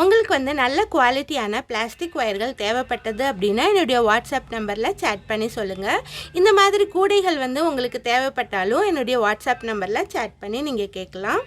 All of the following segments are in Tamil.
உங்களுக்கு வந்து நல்ல குவாலிட்டியான பிளாஸ்டிக் ஒயர்கள் தேவைப்பட்டது அப்படின்னா என்னுடைய வாட்ஸ்அப் நம்பரில் சேட் பண்ணி சொல்லுங்கள். இந்த மாதிரி கூடைகள் வந்து உங்களுக்கு தேவைப்பட்டாலும் என்னுடைய வாட்ஸ்அப் நம்பரில் சேட் பண்ணி நீங்கள் கேட்கலாம்.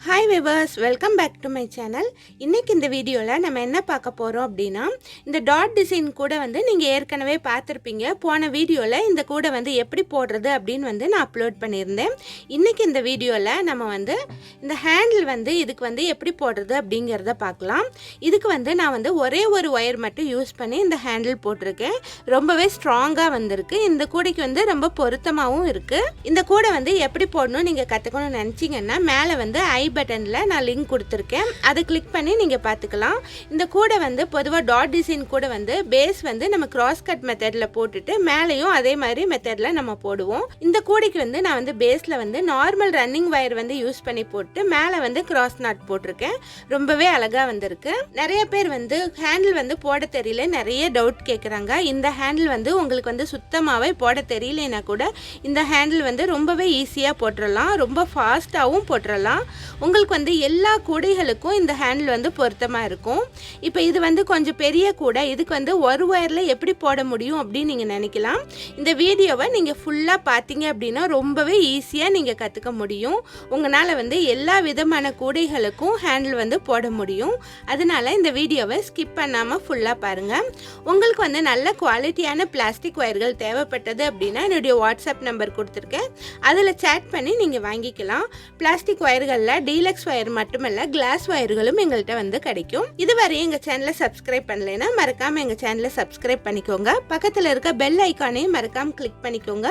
Hi viewers, welcome back to my channel. இன்றைக்கி இந்த வீடியோவில் நம்ம என்ன பார்க்க போகிறோம் அப்படின்னா, இந்த டாட் டிசைன் கூட வந்து நீங்கள் ஏற்கனவே பார்த்துருப்பீங்க. போன வீடியோவில் இந்த கூட வந்து எப்படி போடுறது அப்படின்னு வந்து நான் அப்லோட் பண்ணியிருந்தேன். இன்றைக்கி இந்த வீடியோவில் நம்ம வந்து இந்த ஹேண்டில் வந்து இதுக்கு வந்து எப்படி போடுறது அப்படிங்கிறத பார்க்கலாம். இதுக்கு வந்து நான் வந்து ஒரே ஒரு ஒயர் மட்டும் யூஸ் பண்ணி இந்த ஹேண்டில் போட்டிருக்கேன். ரொம்பவே ஸ்ட்ராங்காக வந்திருக்கு. இந்த கூடைக்கு வந்து ரொம்ப பொருத்தமாகவும் இருக்குது. இந்த கூடை வந்து எப்படி போடணும் நீங்கள் கற்றுக்கணும்னு நினச்சிங்கன்னா மேலே வந்து ஐ பட்டனில் நான் லிங்க் கொடுத்துருக்கேன். அதை கிளிக் பண்ணி நீங்கள் பார்த்துக்கலாம். இந்த கூடை வந்து பொதுவாக டாட் டிசைன் கூட வந்து பேஸ் வந்து நம்ம கிராஸ் கட் மெத்தடில் போட்டுட்டு மேலேயும் அதே மாதிரி மெத்தடில் நம்ம போடுவோம். இந்த கூடைக்கு வந்து நான் வந்து பேஸில் வந்து நார்மல் ரன்னிங் வயர் வந்து யூஸ் பண்ணி போட்டு மேலே வந்து கிராஸ் நாட் போட்டிருக்கேன். ரொம்பவே அழகாக வந்திருக்கு. நிறைய பேர் வந்து ஹேண்டில் வந்து போட தெரியல நிறைய டவுட் கேட்குறாங்க. இந்த ஹேண்டில் வந்து உங்களுக்கு வந்து சுத்தமாகவே போட தெரியலனா கூட இந்த ஹேண்டில் வந்து ரொம்பவே ஈஸியாக போட்டுடலாம். ரொம்ப ஃபாஸ்ட்டாகவும் போட்டுடலாம். உங்களுக்கு வந்து எல்லா கூடைகளுக்கும் இந்த ஹேண்டில் வந்து பொருத்தமாக இருக்கும். இப்போ இது வந்து கொஞ்சம் பெரிய கூடை, இதுக்கு வந்து ஒரு ஒயரில் எப்படி போட முடியும் அப்படின்னு நீங்கள் நினைக்கலாம். இந்த வீடியோவை நீங்கள் ஃபுல்லாக பார்த்தீங்க அப்படின்னா ரொம்பவே ஈஸியாக நீங்கள் கற்றுக்க முடியும். உங்களால் வந்து எல்லா விதமான கூடைகளுக்கும் ஹேண்டில் வந்து போட முடியும். அதனால் இந்த வீடியோவை ஸ்கிப் பண்ணாமல் ஃபுல்லாக பாருங்கள். உங்களுக்கு வந்து நல்ல குவாலிட்டியான பிளாஸ்டிக் ஒயர்கள் தேவைப்பட்டது அப்படின்னா என்னுடைய வாட்ஸ்அப் நம்பர் கொடுத்துருக்கேன். அதில் சேட் பண்ணி நீங்கள் வாங்கிக்கலாம். பிளாஸ்டிக் ஒயர்களில் டீலக்ஸ் ஒயர் மட்டுமல்ல கிளாஸ் ஒயர்களும் எங்கள்கிட்ட வந்து கிடைக்கும். இதுவரை எங்கள் சேனலை சப்ஸ்கிரைப் பண்ணலைன்னா மறக்காமல் எங்கள் சேனலை சப்ஸ்கிரைப் பண்ணிக்கோங்க. பக்கத்தில் இருக்க பெல் ஐக்கானையும் மறக்காமல் கிளிக் பண்ணிக்கோங்க.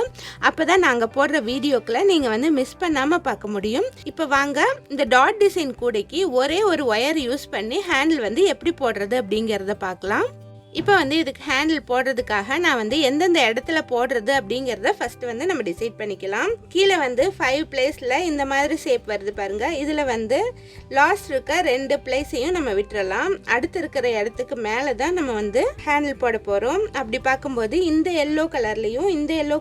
அப்போ தான் நாங்கள் போடுற வீடியோக்களை நீங்கள் வந்து மிஸ் பண்ணாமல் பார்க்க முடியும். இப்போ வாங்க இந்த டாட் டிசைன் கூடைக்கு ஒரே ஒரு ஒயர் யூஸ் பண்ணி ஹேண்டில் வந்து எப்படி போடுறது அப்படிங்கிறத பார்க்கலாம். இப்போ வந்து இதுக்கு ஹேண்டில் போடுறதுக்காக நான் வந்து எந்தெந்த இடத்துல போடுறது அப்படிங்கிறத ஃபஸ்ட்டு வந்து நம்ம டிசைட் பண்ணிக்கலாம். கீழே வந்து 5 பிளேஸில் இந்த மாதிரி ஷேப் வருது பாருங்கள். இதில் வந்து லாஸ்ட் இருக்க 2 பிளேஸையும் நம்ம விட்டுறலாம். அடுத்து இருக்கிற இடத்துக்கு மேலே தான் நம்ம வந்து ஹேண்டில் போட போகிறோம். அப்படி பார்க்கும்போது இந்த எல்லோ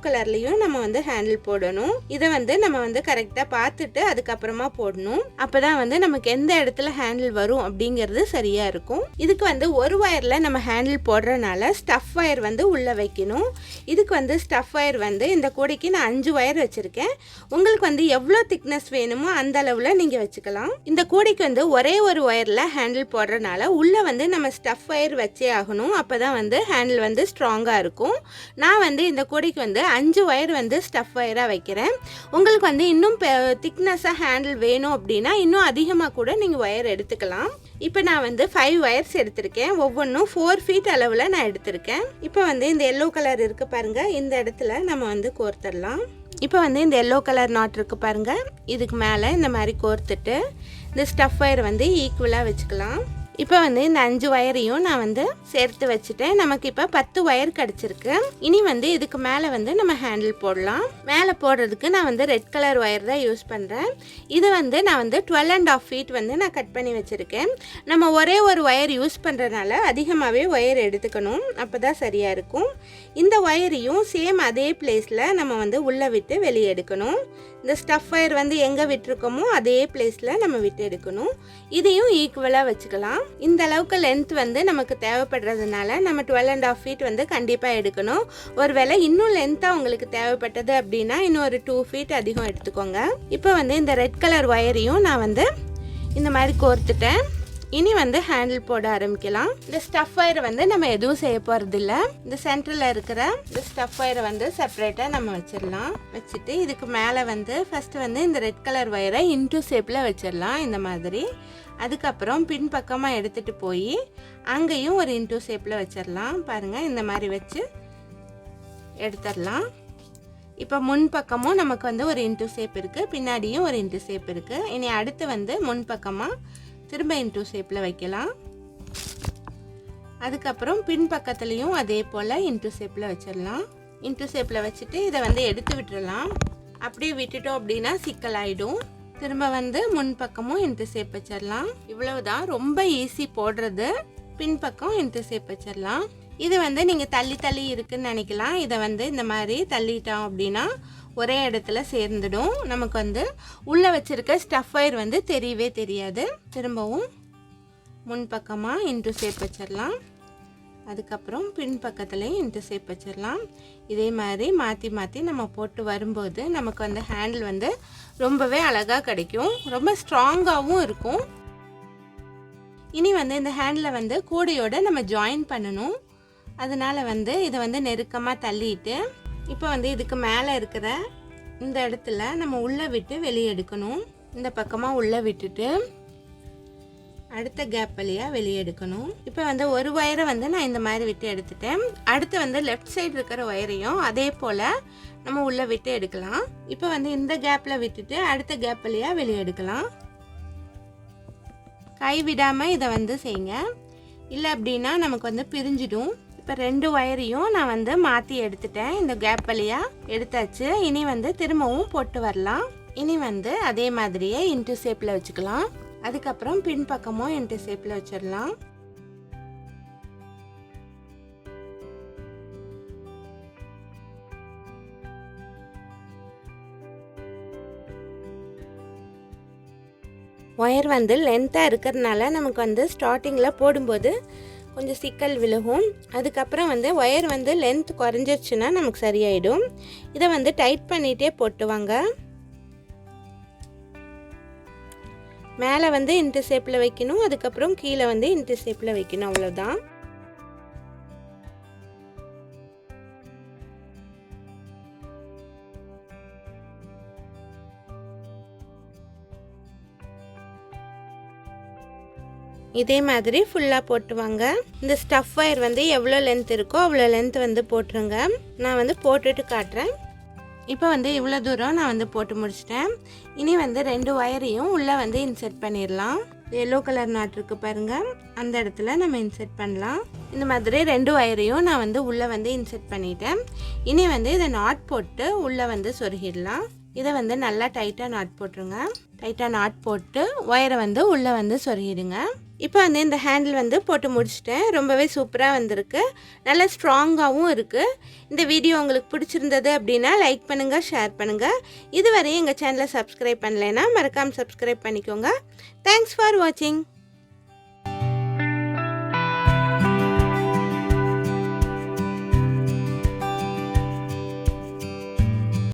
கலர்லேயும் நம்ம வந்து ஹேண்டில் போடணும். இதை வந்து நம்ம வந்து கரெக்டாக பார்த்துட்டு அதுக்கப்புறமா போடணும். அப்போ தான் வந்து நமக்கு எந்த இடத்துல ஹேண்டில் வரும் அப்படிங்கிறது சரியாக இருக்கும். இதுக்கு வந்து ஒரு ஒயரில் நம்ம ஹேண்டில் போடுறதுனால ஸ்டஃப் ஒயர் வந்து உள்ளே வைக்கணும். இதுக்கு வந்து ஸ்டஃப் ஒயர் வந்து இந்த கூடைக்கு நான் 5 ஒயர் வச்சுருக்கேன். உங்களுக்கு வந்து எவ்வளோ திக்னஸ் வேணுமோ அந்த அளவில் நீங்கள் வச்சுக்கலாம். இந்த கூடைக்கு வந்து ஒரே ஒரு ஒயரில் ஹேண்டில் போடுறதுனால உள்ளே வந்து நம்ம ஸ்டஃப் ஒயர் வச்சே ஆகணும். அப்போ தான் வந்து ஹேண்டில் வந்து ஸ்ட்ராங்காக இருக்கும். நான் வந்து இந்த கூடைக்கு வந்து 5 ஒயர் வந்து ஸ்டஃப் ஒயராக வைக்கிறேன். உங்களுக்கு வந்து இன்னும் திக்னஸாக ஹேண்டில் வேணும் அப்படின்னா இன்னும் அதிகமாக கூட நீங்கள் ஒயர் எடுத்துக்கலாம். இப்போ நான் வந்து 5 ஒயர்ஸ் எடுத்திருக்கேன். ஒவ்வொன்றும் 4 ஃபீட் அளவில் நான் எடுத்திருக்கேன். இப்போ வந்து இந்த எல்லோ கலர் இருக்குது பாருங்கள், இந்த இடத்துல நம்ம வந்து கோர்த்துடலாம். இப்போ வந்து இந்த எல்லோ கலர் நாட் இருக்குது பாருங்கள், இதுக்கு மேலே இந்த மாதிரி கோர்த்துட்டு இந்த ஸ்டஃப் ஒயர் வந்து ஈக்குவலாக வச்சுக்கலாம். இப்போ வந்து இந்த 5 ஒயரையும் நான் வந்து சேர்த்து வச்சுட்டேன். நமக்கு இப்போ 10 ஒயர் கிடச்சிருக்கு. இனி வந்து இதுக்கு மேலே வந்து நம்ம ஹேண்டில் போடலாம். மேலே போடுறதுக்கு நான் வந்து ரெட் கலர் ஒயர் தான் யூஸ் பண்ணுறேன். இது வந்து நான் வந்து 12.5 ஃபீட் வந்து நான் கட் பண்ணி வச்சுருக்கேன். நம்ம ஒரே ஒரு ஒயர் யூஸ் பண்ணுறதுனால அதிகமாகவே ஒயர் எடுத்துக்கணும். அப்போ தான் சரியாக இருக்கும். இந்த ஒயரையும் சேம் அதே பிளேஸில் நம்ம வந்து உள்ளே விட்டு வெளியே எடுக்கணும். இந்த ஸ்டஃப் ஒயர் வந்து எங்கே விட்டுருக்கோமோ அதே பிளேஸில் நம்ம விட்டு எடுக்கணும். இதையும் ஈக்குவலாக வச்சுக்கலாம். இந்த அளவுக்கு லென்த் வந்து நமக்கு தேவைப்படுறதுனால நம்ம 12.5 ஃபீட் வந்து கண்டிப்பாக எடுக்கணும். ஒருவேளை இன்னும் லென்த்தாக உங்களுக்கு தேவைப்பட்டது அப்படின்னா இன்னும் ஒரு 2 ஃபீட் அதிகம் எடுத்துக்கோங்க. இப்போ வந்து இந்த ரெட் கலர் ஒயரையும் நான் வந்து இந்த மாதிரி கோர்த்துட்டேன். இனி வந்து ஹேண்டில் போட ஆரம்பிக்கலாம். இந்த ஸ்டஃப் ஒயரை வந்து நம்ம எதுவும் செய்ய போகிறதில்ல. இந்த சென்டரில் இருக்கிற இந்த ஸ்டஃப் ஒயரை வந்து செப்பரேட்டாக நம்ம வச்சிடலாம். வச்சுட்டு இதுக்கு மேலே வந்து ஃபஸ்ட்டு வந்து இந்த ரெட் கலர் ஒயரை இன்டூ ஷேப்பில் வச்சிடலாம் இந்த மாதிரி. அதுக்கப்புறம் பின்பக்கமாக எடுத்துகிட்டு போய் அங்கேயும் ஒரு இன்டூ ஷேப்பில் வச்சிடலாம். பாருங்கள், இந்த மாதிரி வச்சு எடுத்துடலாம். இப்போ முன்பக்கமும் நமக்கு வந்து ஒரு இன்டூ ஷேப் இருக்குது, பின்னாடியும் ஒரு இன்டூ ஷேப் இருக்குது. இனி அடுத்து வந்து முன்பக்கமாக திரும்ப இன்டூ ஷேப்பில் வைக்கலாம். அதுக்கப்புறம் பின்பக்கத்துலேயும் அதே போல் இன்டூ ஷேப்பில் வச்சிடலாம். இன்டூ ஷேப்பில் வச்சுட்டு இதை வந்து எடுத்து விட்டுடலாம். அப்படியே விட்டுட்டோம் அப்படின்னா சிக்கலாயிடும். திரும்ப வந்து முன்பக்கமும் இன்டூ ஷேப் வச்சிடலாம். இவ்வளவுதான், ரொம்ப ஈஸி போடுறது. பின்பக்கம் இன்டூ ஷேப் வச்சிடலாம். இது வந்து நீங்கள் தள்ளி தள்ளி இருக்குன்னு நினைக்கலாம். இதை வந்து இந்த மாதிரி தள்ளிட்டோம் அப்படின்னா ஒரே இடத்துல சேர்ந்துடும். நமக்கு வந்து உள்ளே வச்சுருக்க ஸ்டஃப் ஒயர் வந்து தெரியவே தெரியாது. திரும்பவும் முன்பக்கமாக இன்ட்டு ஷேப் வச்சிடலாம். அதுக்கப்புறம் பின்பக்கத்துலேயும் இன்ட்டு ஷேப் வச்சிடலாம். இதே மாதிரி மாற்றி மாற்றி நம்ம போட்டு வரும்போது நமக்கு வந்து ஹேண்டில் வந்து ரொம்பவே அழகாக கிடைக்கும். ரொம்ப ஸ்ட்ராங்காகவும் இருக்கும். இனி வந்து இந்த ஹேண்டில் வந்து கூடையோடு நம்ம ஜாயின் பண்ணணும். அதனால் வந்து இதை வந்து நெருக்கமாக தள்ளிட்டு இப்போ வந்து இதுக்கு மேலே இருக்கிற இந்த இடத்துல நம்ம உள்ளே விட்டு வெளியே எடுக்கணும். இந்த பக்கமாக உள்ளே விட்டுட்டு அடுத்த கேப் வழியாக வெளியே எடுக்கணும். இப்போ வந்து ஒரு ஒயரை வந்து நான் இந்த மாதிரி விட்டு எடுத்துட்டேன். அடுத்து வந்து லெஃப்ட் சைடு இருக்கிற ஒயரையும் அதே போல் நம்ம உள்ளே விட்டு எடுக்கலாம். இப்போ வந்து இந்த கேப்பில் விட்டுட்டு அடுத்த கேப் வழியாக வெளியே எடுக்கலாம். கை விடாமல் இதை வந்து செய்யுங்க, இல்லை அப்படின்னா நமக்கு வந்து பிரிஞ்சிடும். இப்போ 2 ஒயரையும் நான் வந்து மாற்றி எடுத்துட்டேன். இந்த கேப் வழியாக எடுத்தாச்சு. இனி வந்து திரும்பவும் போட்டு வரலாம். இனி வந்து அதே மாதிரியே இன்ட்டு ஷேப்பில் வச்சுக்கலாம். அதுக்கப்புறம் பின்பக்கமும் இன்ட்டு ஷேப்பில் வச்சிடலாம். ஒயர் வந்து லென்த்தாக இருக்கிறதுனால நமக்கு வந்து ஸ்டார்டிங்கில் போடும்போது கொஞ்சம் சிக்கல் விழுகும். அதுக்கப்புறம் வந்து ஒயர் வந்து லென்த் குறைஞ்சிருச்சுன்னா நமக்கு சரியாயிடும். இதை வந்து டைட் பண்ணிகிட்டே போட்டுவாங்க. மேலே வந்து இன்ட்டு ஷேப்பில் வைக்கணும். அதுக்கப்புறம் கீழே வந்து இன்ட்டு ஷேப்பில் வைக்கணும். அவ்வளோதான். இதே மாதிரி ஃபுல்லாக போட்டுவாங்க. இந்த ஸ்டஃப் ஒயர் வந்து எவ்வளோ லென்த் இருக்கோ அவ்வளோ லென்த் வந்து போட்டுருங்க. நான் வந்து போட்டுட்டு காட்டுறேன். இப்போ வந்து இவ்வளோ தூரம் நான் வந்து போட்டு முடிச்சிட்டேன். இனி வந்து 2 ஒயரையும் உள்ளே வந்து இன்செர்ட் பண்ணிடலாம். எல்லோ கலர் நாட் இருக்கு பாருங்கள், அந்த இடத்துல நம்ம இன்செர்ட் பண்ணலாம். இந்த மாதிரி 2 ஒயரையும் நான் வந்து உள்ளே வந்து இன்செர்ட் பண்ணிட்டேன். இனி வந்து இதை நாட் போட்டு உள்ளே வந்து சொருகிடலாம். இதை வந்து நல்லா டைட்டாக நாட் போட்டுருங்க. டைட்டாக நாட் போட்டு ஒயரை வந்து உள்ளே வந்து சொருகிடுங்க. இப்போ வந்து இந்த ஹேண்டில் வந்து போட்டு முடிச்சிட்டேன். ரொம்பவே சூப்பராக வந்திருக்கு. நல்லா ஸ்ட்ராங்காகவும் இருக்குது. இந்த வீடியோ உங்களுக்கு பிடிச்சிருந்தது அப்படின்னா லைக் பண்ணுங்கள், ஷேர் பண்ணுங்கள். இதுவரை எங்கள் சேனலை சப்ஸ்கிரைப் பண்ணலைன்னா மறக்காமல் சப்ஸ்கிரைப் பண்ணிக்கோங்க. தேங்க்ஸ் ஃபார் வாட்சிங்.